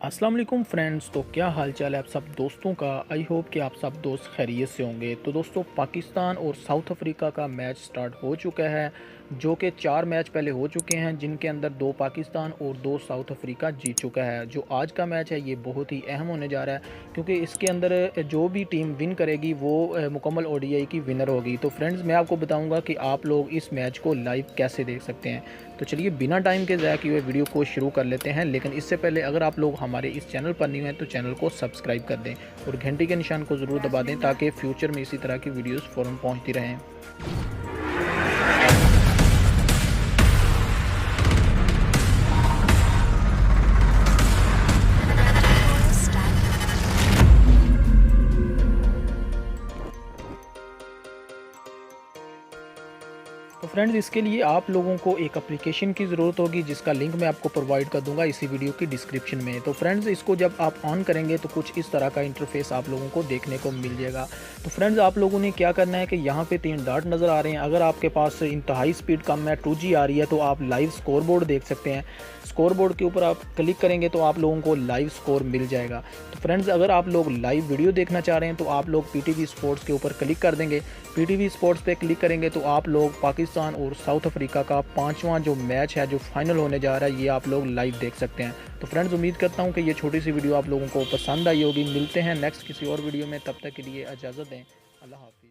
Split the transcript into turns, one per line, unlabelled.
अस्सलाम वालेकुम फ्रेंड्स। तो क्या हाल चाल है आप सब दोस्तों का। आई होप कि आप सब दोस्त खैरियत से होंगे। तो दोस्तों, पाकिस्तान और साउथ अफ्रीका का मैच स्टार्ट हो चुका है, जो कि 4 मैच पहले हो चुके हैं, जिनके अंदर 2 पाकिस्तान और 2 साउथ अफ्रीका जीत चुका है। जो आज का मैच है ये बहुत ही अहम होने जा रहा है, क्योंकि इसके अंदर जो भी टीम विन करेगी वो मुकम्मल ओडीआई की विनर होगी। तो फ्रेंड्स, मैं आपको बताऊंगा कि आप लोग इस मैच को लाइव कैसे देख सकते हैं। तो चलिए बिना टाइम के ज़ाया किए हुए वीडियो को शुरू कर लेते हैं। लेकिन इससे पहले अगर आप लोग हमारे इस चैनल पर नहीं हैं तो चैनल को सब्सक्राइब कर दें और घंटी के निशान को ज़रूर दबा दें, ताकि फ्यूचर में इसी तरह की वीडियोस फ़ौरन पहुंचती रहें। तो फ्रेंड्स, इसके लिए आप लोगों को एक एप्लीकेशन की ज़रूरत होगी, जिसका लिंक मैं आपको प्रोवाइड कर दूंगा इसी वीडियो की डिस्क्रिप्शन में। तो फ्रेंड्स, इसको जब आप ऑन करेंगे तो कुछ इस तरह का इंटरफेस आप लोगों को देखने को मिल जाएगा। तो फ्रेंड्स, आप लोगों ने क्या करना है कि यहाँ पे 3 डॉट नज़र आ रहे हैं। अगर आपके पास इंतहाई स्पीड कम है, 2G आ रही है, तो आप लाइव स्कोर बोर्ड देख सकते हैं। स्कोर बोर्ड के ऊपर आप क्लिक करेंगे तो आप लोगों को लाइव स्कोर मिल जाएगा। तो फ्रेंड्स, अगर आप लोग लाइव वीडियो देखना चाह रहे हैं तो आप लोग पीटीवी स्पोर्ट्स के ऊपर क्लिक कर देंगे। पीटीवी स्पोर्ट्स पे क्लिक करेंगे तो आप लोग पाकिस्तान और साउथ अफ्रीका का 5वां जो मैच है, जो फाइनल होने जा रहा है, ये आप लोग लाइव देख सकते हैं। तो फ्रेंड्स, उम्मीद करता हूँ कि ये छोटी सी वीडियो आप लोगों को पसंद आई होगी। मिलते हैं नेक्स्ट किसी और वीडियो में, तब तक के लिए इजाज़त दें। अल्लाह हाफ़िज़।